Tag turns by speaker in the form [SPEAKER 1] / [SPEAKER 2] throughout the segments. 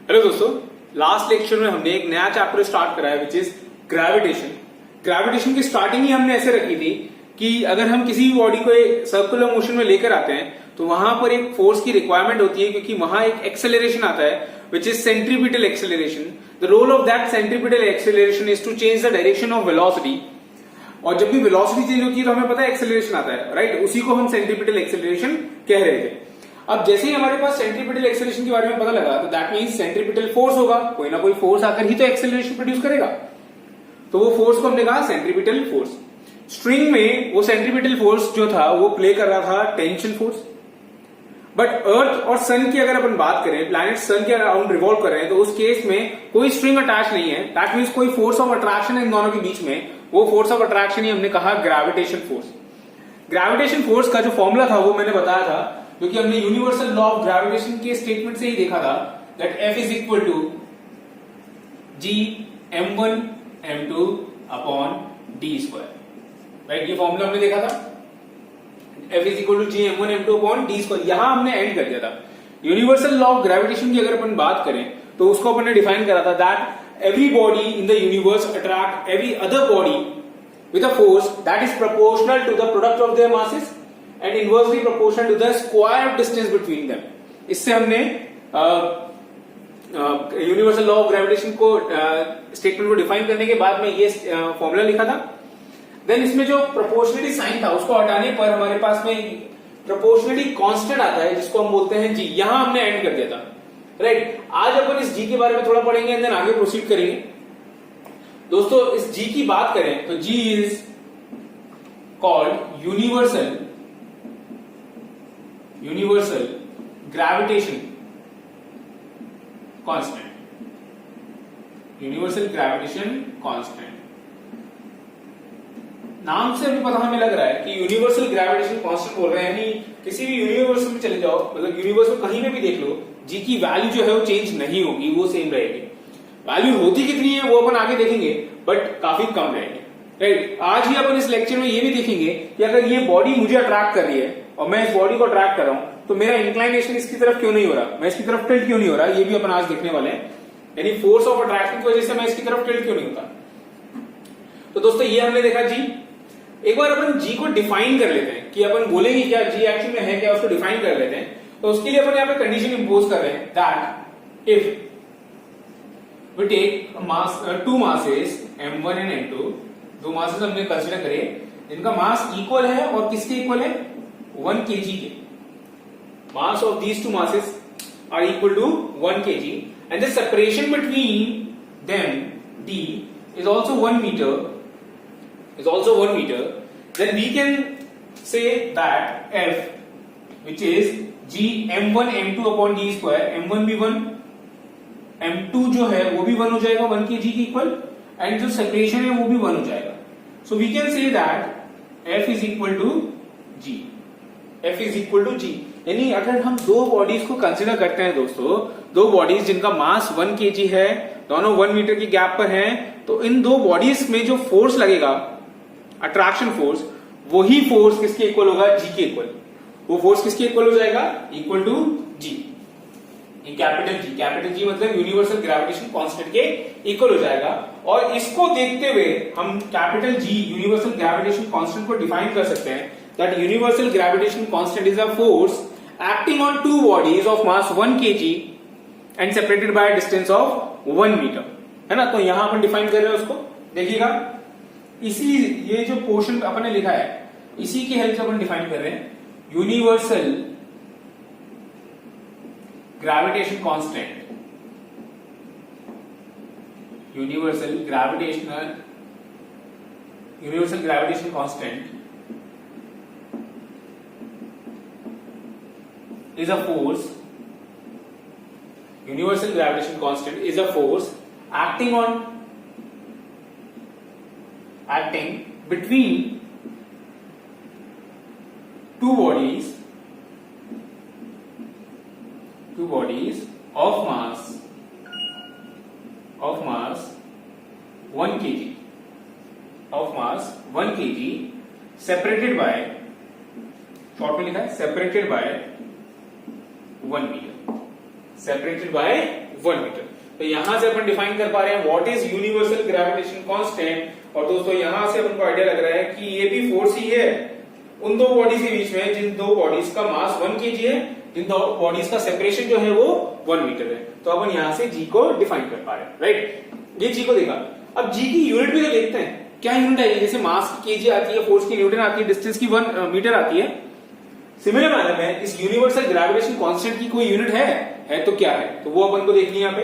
[SPEAKER 1] Hello दोस्तों, last lecture में हमने एक नया चैप्टर स्टार्ट करा है विच इज ग्रेविटेशन। ग्रेविटेशन की स्टार्टिंग ही हमने ऐसे रखी थी कि अगर हम किसी भी बॉडी को एक सर्कुलर मोशन में लेकर आते हैं तो वहां पर एक फोर्स की रिक्वायरमेंट होती है, क्योंकि वहां एक एक्सेलरेशन आता है which is centripetal acceleration. The role of that centripetal acceleration is to change the direction of velocity. और जब भी वेलोसिटी चेंज होती है तो हमें पता है एक्सेलरेशन आता है, राइट? उसी को हम सेंट्रीपिटल एक्सेलरेशन कह रहे थे। अब जैसे ही हमारे पास सेंट्रीपिटल एक्सेलरेशन के बारे में पता लगा तो दैट मींस सेंट्रीपिटल फोर्स होगा, कोई ना कोई फोर्स आकर ही तो एक्सेलरेशन प्रोड्यूस करेगा। तो वो फोर्स को हमने कहा सेंट्रीपिटल फोर्स। स्ट्रिंग में वो सेंट्रीपिटल फोर्स जो था वो प्ले कर रहा था टेंशन फोर्स। बट अर्थ और सन की अगर अपन बात करें, प्लैनेट सन के अराउंड रिवॉल्व कर रहे हैं, तो उस केस में कोई स्ट्रिंग अटैच नहीं है। दैट मींस कोई फोर्स ऑफ अट्रैक्शन है इन दोनों के बीच में। वो फोर्स ऑफ अट्रैक्शन ही हमने कहा ग्रेविटेशन फोर्स। ग्रेविटेशन फोर्स का जो फॉर्मूला था वो मैंने बताया था, क्योंकि हमने यूनिवर्सल लॉ ऑफ ग्रेविटेशन के स्टेटमेंट से ही देखा था that F is equal to G m1 m2 upon D square, right? ये फॉर्मूला हमने देखा था, F is equal to G m1 m2 upon D square. यहां हमने एंड कर दिया था। यूनिवर्सल लॉ ऑफ ग्रेविटेशन की अगर अपन बात करें तो उसको अपन ने डिफाइन करा था that every body in the universe attract every other body with a force that is proportional to the product of their masses and inversely proportional to the square of distance between them। इससे हमने universal law of gravitation को statement को define करने के बाद में ये formula लिखा था। देन इसमें जो प्रोपोर्शनलिटी साइन था उसको हटाने पर हमारे पास में प्रोपोर्शनलिटी कांस्टेंट आता है, जिसको हम बोलते हैं जी। यहां हमने एंड कर दिया था, राइट? आज अपन इस जी के बारे में थोड़ा पढ़ेंगे एंड देन आगे प्रोसीड करेंगे। दोस्तों, इस जी की बात करें तो G is called universal gravitation constant. Universal gravitation constant नाम से अभी पता हमें लग रहा है कि यूनिवर्सल ग्रेविटेशन कांस्टेंट बोल रहे हैं, यानी किसी भी यूनिवर्स में चले जाओ, मतलब यूनिवर्स में कहीं में भी देख लो, जी की वैल्यू जो है वो चेंज नहीं होगी, वो सेम रहेगी। वैल्यू होती कितनी है वो अपन आगे देखेंगे, बट काफी कम रहेगी, राइट? आज ही अपन इस लेक्चर में ये भी देखेंगे कि अगर ये बॉडी मुझे अट्रैक्ट कर रही है और मैं इस बॉडी को अट्रैक्ट कर रहा हूं तो मेरा इंक्लाइनेशन इसकी तरफ क्यों नहीं हो रहा, मैं इसकी तरफ टिल्ट क्यों नहीं हो रहा, ये भी अपन आज देखने वाले हैं। यानी फोर्स ऑफ अट्रैक्शन की वजह से मैं इसकी तरफ टिल्ट क्यों नहीं होता। तो दोस्तों, ये हमने देखा जी। एक बार अपन जी को डिफाइन कर लेते हैं कि अपन बोलेंगे क्या जी एक्चुअली में है क्या, उसको डिफाइन कर लेते हैं। तो उसके लिए अपन यहाँ पे कंडीशन इंपोज कर रहे हैं that if we take two masses m1 and m2, दो मासेस हमने कंसीडर करे जिनका मास इक्वल है, और किसके इक्वल है? 1 kg के। Mass of these two masses are equal to 1 kg and the separation between them d is also 1 meter, then we can say that F which is g m1 m2 upon d square, m1 भी 1, m2 जो है वो भी 1 हो जाएगा 1 kg के equal, and जो separation है वो भी 1 हो जाएगा। So we can say that F is equal to G. F is equal to G, यानी अगर हम दो बॉडीज को कंसिडर करते हैं दोस्तों, दो बॉडीज जिनका मास 1 kg है, दोनों 1 मीटर की गैप पर हैं, तो इन दो बॉडीज में जो फोर्स लगेगा अट्रैक्शन फोर्स, वही फोर्स किसके इक्वल होगा? जी के इक्वल। वो फोर्स किसके इक्वल हो जाएगा? Equal to G. Capital G मतलब यूनिवर्सल ग्रेविटेशन कांस्टेंट के इक्वल हो जाएगा। और इसको देखते हुए हम capital G universal gravitation constant को डिफाइन कर सकते हैं that universal gravitation constant is a force acting on two bodies of mass 1 kg and separated by distance of 1 metre, है ना? तो यहां अपन डिफाइन कर रहे हैं उसको, देखिएगा। इसी ये जो पोर्शन अपन ने लिखा है इसी की हेल्प से अपन डिफाइन कर रहे हैं universal gravitation constant. Universal gravitation constant is a force, universal gravitation constant is a force acting between two bodies of mass 1 kg separated by, short में लिखा है separated by 1 metre, separated by 1 metre. तो यहां से अपन define कर पा रहे हैं what is universal gravitation constant. और दोस्तों यहां से अपन को आइडिया लग रहा है कि ये भी फोर्स ही है उन दो बॉडीज के बीच में जिन दो बॉडीज का मास 1 kg है, जिन दो बॉडीज का सेपरेशन जो है वो 1 मीटर है। तो अपन यहां से जी को डिफाइन कर पा रहे हैं, राइट। ये जी को देखा। अब जी की यूनिट भी तो देखते हैं, क्या यूनिट है। जैसे मास की केजी आती है, फोर्स की न्यूटन आती है, डिस्टेंस की 1 मीटर आती है। सिमिलर मैनर में इस यूनिवर्सल ग्रेविटेशन कांस्टेंट की कोई यूनिट है तो क्या है, तो वो अपन को देखनी है यहाँ पे।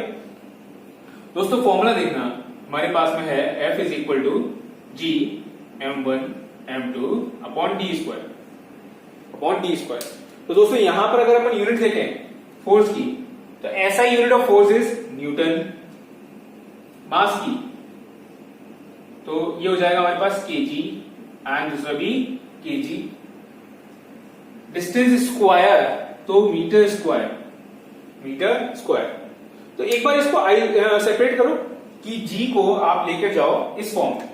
[SPEAKER 1] दोस्तों फॉर्मूला देखना, हमारे पास में है F is equal to G m1 m2 upon D square. तो दोस्तों यहां पर अगर अपन यूनिट देखें फोर्स की, तो ऐसा unit of force is Newton. Mass की तो ये हो जाएगा हमारे पास केजी एंड दूसरा भी केजी। डिस्टेंस स्क्वायर तो मीटर स्क्वायर। तो एक बार इसको सेपरेट करो कि जी को आप लेकर जाओ इस फॉर्म में।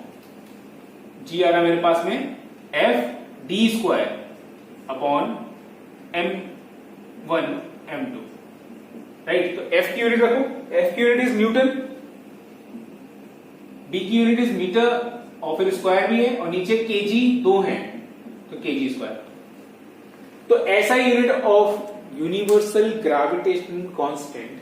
[SPEAKER 1] जी आ रहा मेरे पास में F D square upon m1 m2, right. तो एफ की यूनिट रखो, एफ की यूनिट इज न्यूटन, डी की यूनिट इज मीटर और फिर स्क्वायर भी है, और नीचे केजी 2 हैं तो केजी स्क्वायर। तो ऐसा unit of universal gravitation constant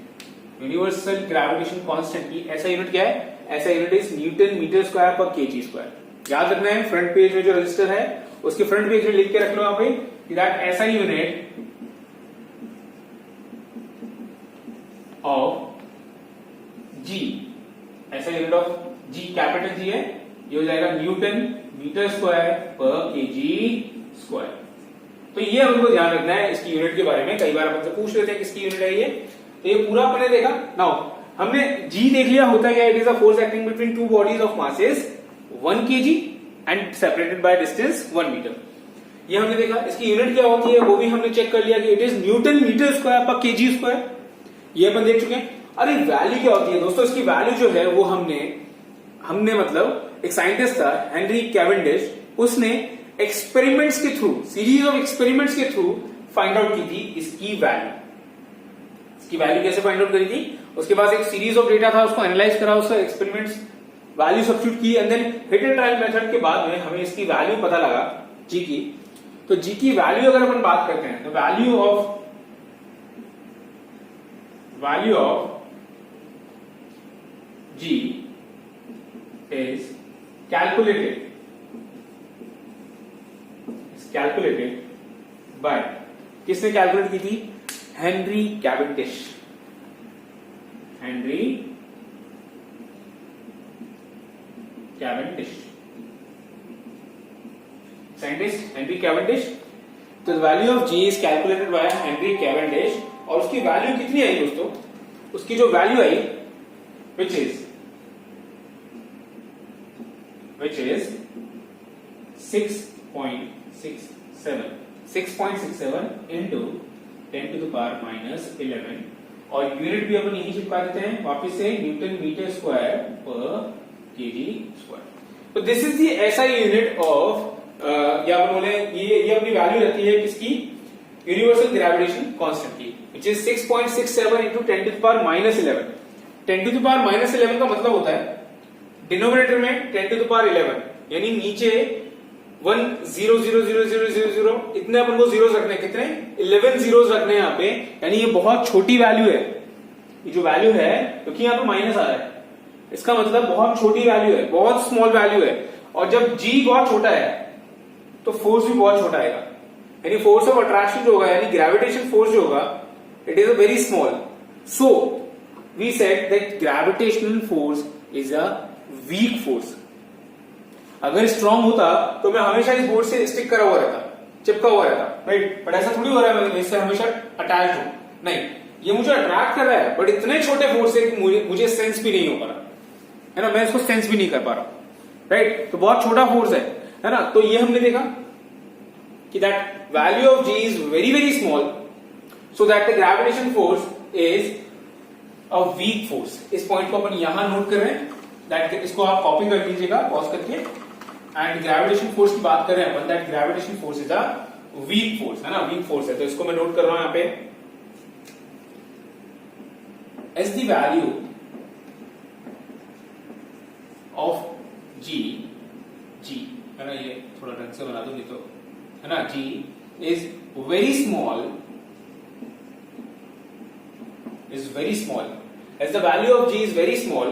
[SPEAKER 1] की ऐसा यूनिट क्या है, ऐसा unit is newton metre square पर केजी स्क्वायर। याद रखना है, फ्रंट पेज में जो रजिस्टर है उसके फ्रंट पेज में लिख के रख लो यहाँ पे कि दैट ऐसा यूनिट ऑफ जी, ऐसा unit of G capital G है, ये हो जाएगा न्यूटन मीटर स्क्वायर पर केजी स्क्वायर। तो ये हमको ध्यान रखना है इसकी यूनिट के बारे में। कई बार अपन से पूछ लेते हैं किसकी यूनिट है ये, तो ये पूरा अपने देखा। नाउ हमने जी देख लिया, होता क्या, it is a force acting between two bodies of masses 1 kg and separated by distance 1 metre. ये हमने देखा। इसकी यूनिट क्या होती है वो भी हमने चेक कर लिया कि it is newton metre square पर केजी स्क्वायर, ये अपन देख चुके हैं। अरे वैल्यू क्या होती है दोस्तों, इसकी वैल्यू जो है वो हमने मतलब एक साइंटिस्ट था हेनरी कैवेंडिश, उसने एक्सपेरिमेंट्स के थ्रू, सीरीज ऑफ एक्सपेरिमेंट्स के थ्रू फाइंड आउट की थी इसकी वैल्यू। इसकी वैल्यू कैसे फाइंड आउट करी थी, उसके पास एक सीरीज ऑफ डेटा था, उसको एनालाइज करा, उसका एक्सपेरिमेंट्स वैल्यू सब्स्टिट्यूट की and then hit and trial method के बाद में हमें इसकी वैल्यू पता लगा जी की। तो जी की वैल्यू अगर अपन बात करते हैं तो value of G is calculated by, किसने कैलकुलेट की थी, Henry Cavendish. Scientist Henry Cavendish. तो value of G is calculated by Henry Cavendish, और उसकी वैल्यू कितनी आई दोस्तों, उसकी जो वैल्यू आई which is 6.67 into 10 to the power minus 11, और यूनिट भी अपन यही चिपका देते हैं वापिस से, न्यूटन मीटर स्क्वायर पर केजी स्क्वायर। तो दिस इज दी ऐसा यूनिट ऑफ या अपन बोले ये अपनी वैल्यू रहती है किसकी, यूनिवर्सल ग्रेविटेशन कांस्टेंट की, which is 6.67 into 10 to the power minus 11। 10 to the power minus 11 का मतलब होता है डिनोमिनेटर में 10 to the power 11, यानी नीचे 1 0 0 0 0 0 0 इतने अपन को जीरोस रखने, कितने 11 जीरोस रखने यहाँ पे, यानी ये बहुत छोटी वैल्यू है। ये जो वैल्यू है क्योंकि यहाँ पे माइनस आ रहा है, इसका मतलब बहुत छोटी वैल्यू है, बहुत स्मॉल वैल्यू है। और जब जी बहुत छोटा है तो फोर्स भी बहुत छोटा आएगा, यानी फोर्स ऑफ अट्रैक्शन जो होगा, यानी ग्रेविटेशन फोर्स जो होगा, it is a very small. So we said that gravitational force is a weak force. अगर स्ट्रांग होता तो मैं हमेशा इस बोर्ड से स्टिक करा हुआ रहता, चिपका हुआ रहता, राइट। बट ऐसा थोड़ी हो रहा है मैं इससे हमेशा अटैच हूं, नहीं, ये मुझे अट्रैक्ट कर रहा है बट इतने छोटे फोर्स से कि मुझे सेंस भी नहीं हो पा रहा है ना, मैं इसको सेंस भी नहीं कर पा रहा, राइट। तो बहुत छोटा फोर्स है ना। तो ये हमने देखा कि that value of G is very very small, so that the gravitation force is a weak force. इस पॉइंट को अपन यहां नोट कर रहे हैं, दैट इसको आप कॉपी कर लीजिएगा पॉज करके। एंड ग्रेविटेशन फोर्स की बात कर रहे हैं अपन, that gravitation force is a weak force, है ना, वीक फोर्स है। तो इसको मैं नोट कर रहा हूं यहां पे, एज द वैल्यू ऑफ जी है ना, ये थोड़ा ढंग से बना दूंगी तो है ना, G is very small, as the value of g is very small,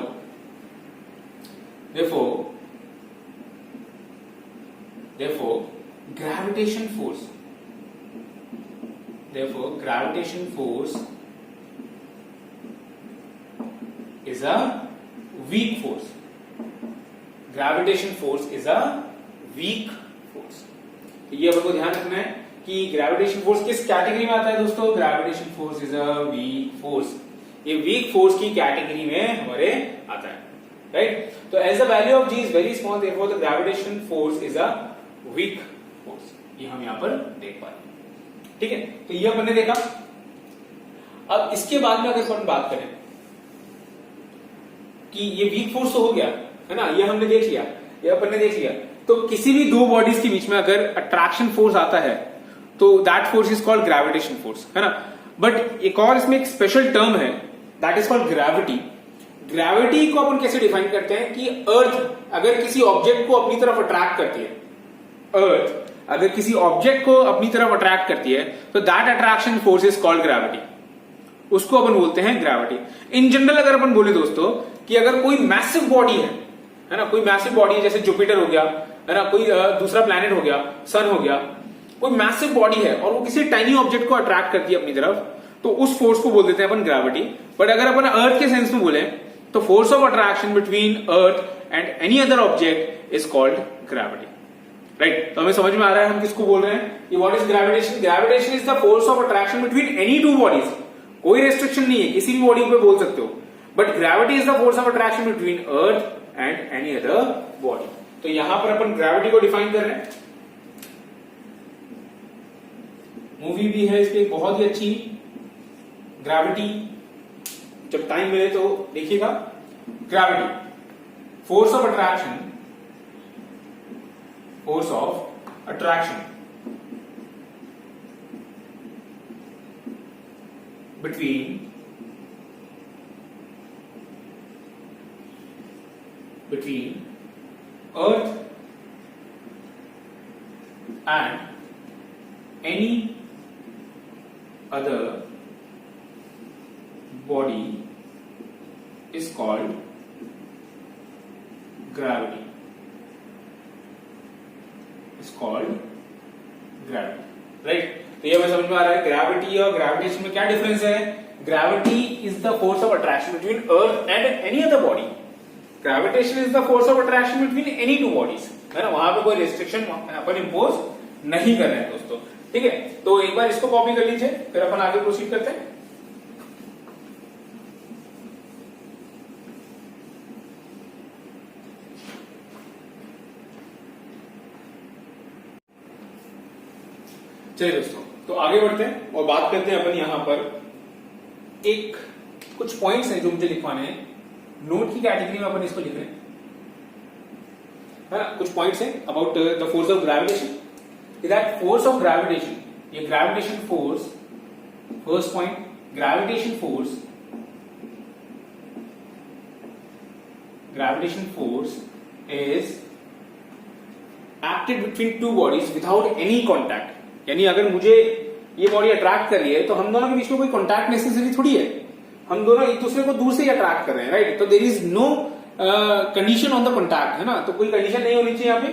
[SPEAKER 1] therefore gravitation force is a weak force. ये आपको ध्यान रखना है कि ग्रेविटेशन फोर्स किस कैटेगरी में आता है दोस्तों, gravitation force is a weak force, ये वीक फोर्स की कैटेगरी में हमारे आता है, राइट। तो as the value of G is very small, therefore the gravitation force is a weak force, ये हम यहां पर देख पा रहे हैं, ठीक है। तो ये अपन ने देखा। अब इसके बाद में अगर अपन बात करें कि ये वीक फोर्स तो हो गया है ना, ये हमने देख लिया, ये अपन ने देख लिया। तो किसी भी दो बॉडीज के बीच में अगर अट्रैक्शन फोर्स आता है तो that force is called gravitation force, है ना। बट एक और इसमें एक स्पेशल टर्म है, that is called gravity. Gravity को अपन कैसे डिफाइन करते हैं कि अर्थ अगर किसी ऑब्जेक्ट को अपनी तरफ अट्रैक्ट करती है, अर्थ अगर किसी ऑब्जेक्ट को अपनी तरफ अट्रैक्ट करती है तो that attraction force is called gravity, उसको अपन बोलते हैं ग्रेविटी। इन जनरल अगर अपन बोले दोस्तों कि अगर कोई मैसिव बॉडी है ना, कोई मैसिव बॉडी है, जैसे जुपिटर हो गया, है ना, कोई दूसरा प्लैनेट हो गया, सन हो गया, कोई मैसिव बॉडी है और वो किसी टाइनी ऑब्जेक्ट को अट्रैक्ट करती है अपनी तरफ, तो उस फोर्स को बोल देते हैं अपन ग्रेविटी। बट अगर अपन अर्थ के सेंस में बोले तो force of attraction between earth and any other object is called gravity, right. तो हमें समझ में आ रहा है हम किसको बोल रहे हैं, what is gravitation. Gravitation is the force of attraction between any two bodies, कोई रेस्ट्रिक्शन नहीं है, किसी भी बॉडी पे बोल सकते हो, but gravity is the force of attraction between earth and any other body. तो यहां पर अपन ग्रेविटी को डिफाइन कर रहे हैं। मूवी भी है इसकी बहुत ही अच्छी, ग्रेविटी, जब टाइम मिले तो देखिएगा। Gravity, force of attraction between earth and any other body is called gravity, right। तो ये हमें समझ में आ रहा है ग्रेविटी और ग्रेविटेशन में क्या डिफरेंस है। Gravity is the force of attraction between earth and any other body, gravitation is the force of attraction between any two bodies, है ना, वहां पे कोई रेस्ट्रिक्शन अपन इंपोज नहीं कर रहे हैं दोस्तों, ठीक है। तो एक बार इसको कॉपी कर लीजिए, फिर अपन आगे प्रोसीड करते हैं। चलिए दोस्तों, तो आगे बढ़ते हैं और बात करते हैं अपन यहां पर एक कुछ पॉइंट्स हैं जो मुझे लिखवाने हैं, नोट की कैटेगरी में अपन इसको लिख रहे हैं, है ना। कुछ पॉइंट्स हैं about the force of gravitation, that force of gravitation, ये gravitation force, first point, gravitation force is acted between two bodies without any contact. यानी अगर मुझे ये बॉडी अट्रैक्ट कर रही है तो हम दोनों के बीच में कोई कॉन्टैक्ट नेसेसरी थोड़ी है, हम दोनों एक दूसरे को दूर से ही अट्रैक्ट कर रहे हैं, राइट। तो there is no condition on the contact, है ना। तो कोई कंडीशन नहीं होनी चाहिए यहाँ पे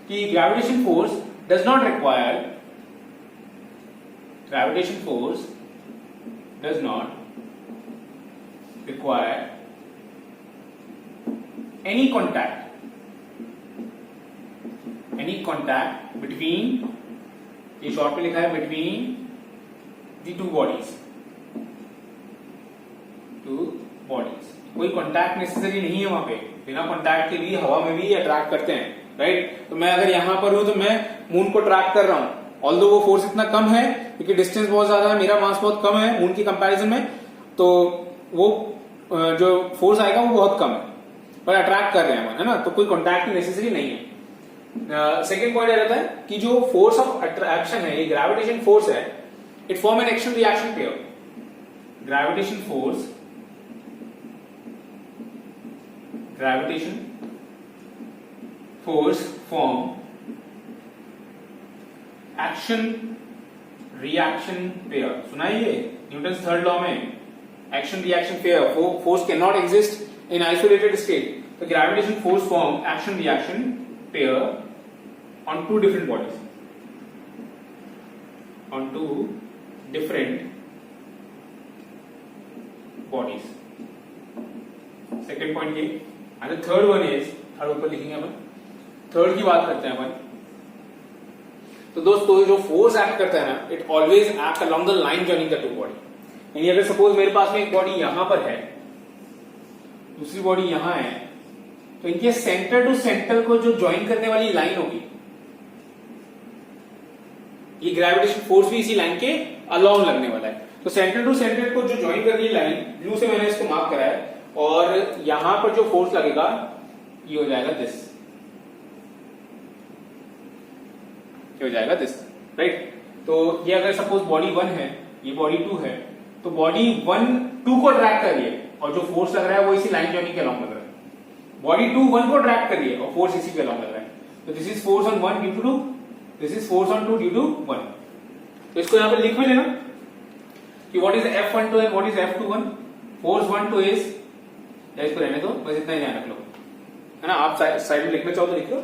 [SPEAKER 1] कि gravitation force does not require any contact between, ये शॉर्ट में लिखा है, बिटवीन द टू बॉडीज, कोई कॉन्टैक्ट नेसेसरी नहीं है वहां पे, बिना कॉन्टैक्ट के भी हवा में भी अट्रैक्ट करते हैं, राइट। तो मैं अगर यहां पर हूं तो मैं मून को ट्रैक कर रहा हूं, ऑल्दो वो फोर्स इतना कम है क्योंकि डिस्टेंस बहुत ज्यादा है, मेरा मास बहुत कम है मून की कंपैरिजन में, तो वो जो फोर्स आएगा वो बहुत कम है, पर अट्रैक्ट कर रहे हैं, है ना। तो कोई कॉन्टैक्ट नेसेसरी नहीं है। सेकेंड पॉइंट यह रहता है कि जो फोर्स ऑफ अट्रैक्शन है, ये ग्रेविटेशन फोर्स है, it form an action reaction pair. Gravitation force gravitation force form action reaction pair. सुना है ये न्यूटन्स थर्ड लॉ में, action reaction pair, force can not exist in isolated state. तो gravitation force form action reaction pair on two different bodies, on two different bodies. Second point ये, and the third one is, third ऊपर लिखेंगे अपन, third की बात करते हैं अपन। तो दोस्तों जो फोर्स एक्ट करता है ना, it always act along the line joining the to body. यानी अगर सपोज मेरे पास में एक बॉडी यहां पर है, दूसरी बॉडी यहां है, तो इनके सेंटर टू सेंटर को जो ज्वाइन करने वाली लाइन होगी, ये ग्रेविटेशन फोर्स भी इसी लाइन के अलोंग लगने वाला है। तो सेंटर टू सेंटर को जो ज्वाइन कर रही लाइन, ब्लू से मैंने इसको मार्क करा है, और यहां पर जो फोर्स लगेगा ये हो जाएगा दिस, ये हो जाएगा दिस, राइट। तो ये अगर सपोज बॉडी 1 है, ये बॉडी 2 है, तो बॉडी 1 2 को अट्रैक्ट कर रही है और जो फोर्स लग रहा है वो इसी लाइन जॉइनिंग के अलोंग लग रहा है। बॉडी 2 1 को अट्रैक्ट कर रही है और फोर्स इसी के अलोंग लग रहा है। तो this is force on 1 due to 2, this is force on 2 due to 1। तो इसको यहां पर लिख भी लेना कि what is F12 and what is F21। Force 1 2 is, या इसको रहने दो, बस इतना ही ध्यान रख लो, है ना। आप साइड में लिखना चाहो तो लिख लो।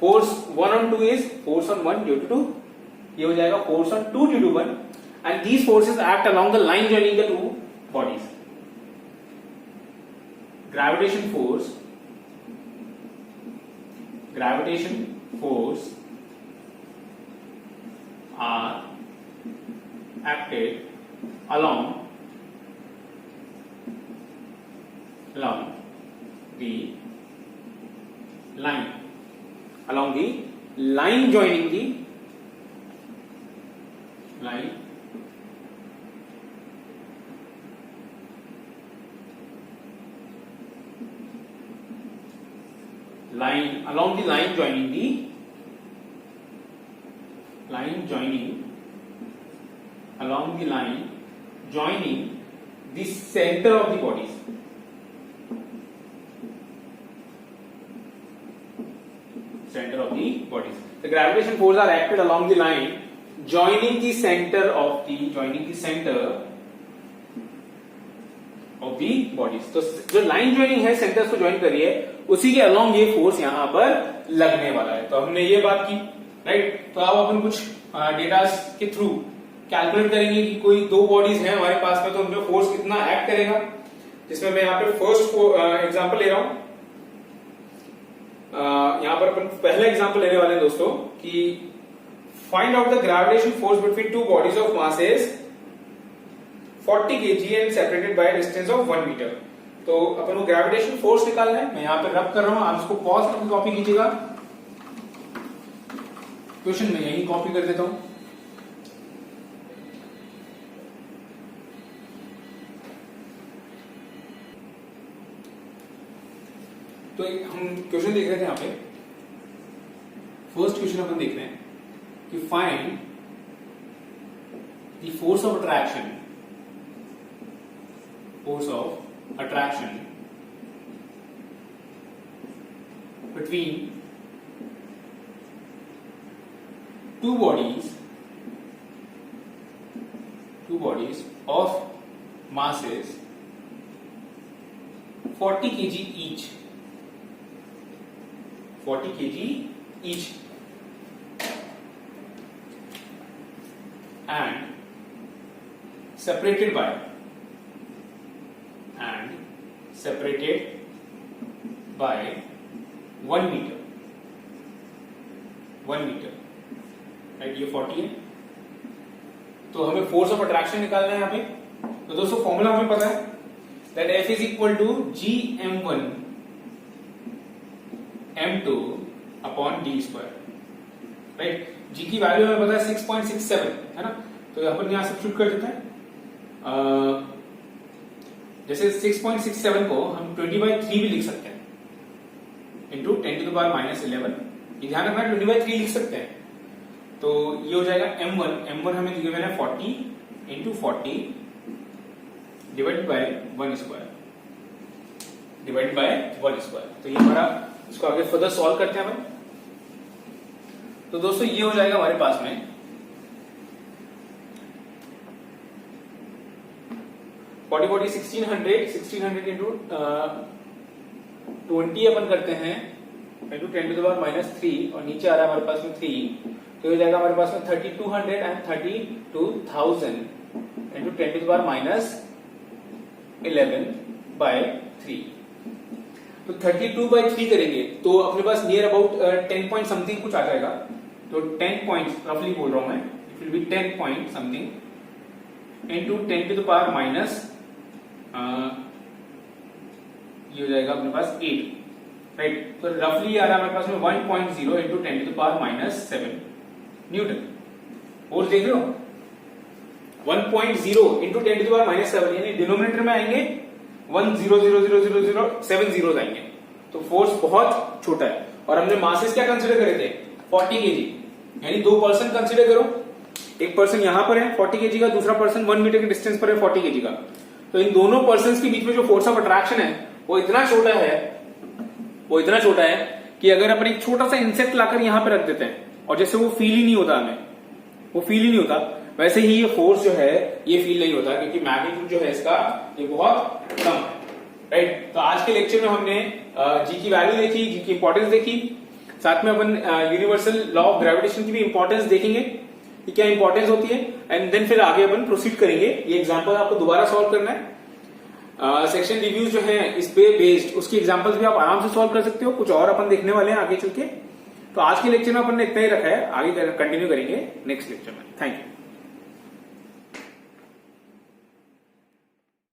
[SPEAKER 1] Force 1 on 2 is force on 1 due to 2, ये हो जाएगा force on 2 due to 1, and these forces act along the line joining the two bodies. Gravitation force are acted along the line joining the line along the line joining the center of the bodies, the gravitation force are acted along the line joining the center of the bodies। तो जो line joining है, centres को join कर रही है, उसी के along ये फोर्स यहां पर लगने वाला है। तो हमने ये बात की, राइट। तो अब अपन कुछ डेटा के थ्रू कैलकुलेट करेंगे कि कोई दो बॉडीज हैं हमारे पास में, तो उनमें फोर्स कितना एक्ट करेगा। जिसमें मैं यहाँ पे फर्स्ट एग्जांपल ले रहा हूं। यहाँ पर अपन पहला एग्जांपल लेने वाले हैं दोस्तों कि find out the gravitation force between two bodies of masses 40 kg and separated by distance of 1 metre. तो अपन को ग्रेविटेशन फोर्स निकालना है। मैं यहाँ पे रब कर रहा हूं, आप इसको पॉज करके कॉपी कीजिएगा। क्वेश्चन में यही कॉपी कर देता हूं। तो हम क्वेश्चन देख रहे थे यहाँ पे, फर्स्ट क्वेश्चन अपन देख रहे हैं कि find the force of attraction between two bodies of masses 40 kg each, 40 kg each, and separated by 1 meter, right. ये 40 है। तो हमें फोर्स ऑफ अट्रैक्शन निकालना है यहाँ पे। तो दोस्तों फॉर्मूला हमें पता है, that F is equal to Gm1 M2 upon D square, right. G की वैल्यू हमें पता है 6.67, है ना। तो अपन यहां सब्स्टिट्यूट कर देते हैं। जैसे 6.67 को हम 20/3 भी लिख सकते हैं, इंटू 10 to the power -11। ये ध्यान रखना 20/3 लिख सकते हैं। तो ये हो जाएगा M1 हमें गिवन है 40 into 40 divided by 1 square. Divide by 1 square. तो ये हमारा, इसको आगे फर्दर सॉल्व करते हैं अपन। तो दोस्तों ये हो जाएगा हमारे पास में 40 1600 इंटू 20 अपन करते हैं इंटू 10 टू द पावर -3 और नीचे आ रहा है हमारे पास में 3, तो हो जाएगा हमारे पास में 3200 and 32,000 into 10 to the power -11 by 3। तो 32/3 करेंगे तो अपने पास नियर अबाउट 10 पॉइंट समथिंग कुछ आ जाएगा। तो 10 पॉइंट रफली बोल रहा हूं मैं, it will be 10 point something into 10 to the power minus, ये हो जाएगा अपने पास 8, राइट। तो रफली आ रहा है हमारे पास में 1.0 into 10 to the power -7 newton. और देख रहे हो 1.0 इंटू 10 टू द पावर -7, यानी डिनोमिनेटर में आएंगे 1,000,000,000 जीरो आएंगे। तो फोर्स बहुत छोटा है। और हमने मासेस क्या कंसीडर करे थे, 40 केजी, यानी 2 पर्सन कंसीडर करो, एक पर्सन यहां पर है 40 केजी का, दूसरा पर्सन 1 मीटर के डिस्टेंस पर है 40 केजी का। तो इन दोनों पर्सन के बीच में जो फोर्स ऑफ अट्रैक्शन है वो इतना छोटा है कि अगर अपन एक छोटा सा इंसेक्ट लाकर यहां पर रख देते हैं और जैसे वो फील ही नहीं होता, हमें वो फील ही नहीं होता, वैसे ही ये फोर्स जो है ये फील नहीं होता, क्योंकि मैग्नीट्यूड जो है इसका ये बहुत कम है, राइट। तो आज के लेक्चर में हमने जी की वैल्यू देखी, जी की इंपॉर्टेंस देखी, साथ में अपन यूनिवर्सल लॉ ऑफ ग्रेविटेशन की भी इंपॉर्टेंस देखेंगे कि क्या इंपॉर्टेंस होती है, एंड देन फिर आगे अपन प्रोसीड करेंगे। ये एग्जांपल आपको दोबारा सॉल्व करना है। सेक्शन रिव्यूज जो है इस पे बेस्ड, उसकी एग्जांपल्स भी आप आराम से सॉल्व कर सकते हो। कुछ और अपन देखने वाले हैं आगे चल के। तो आज के लेक्चर में अपन ने इतना ही रखा है, आगे कंटिन्यू करेंगे नेक्स्ट लेक्चर में। Thank you.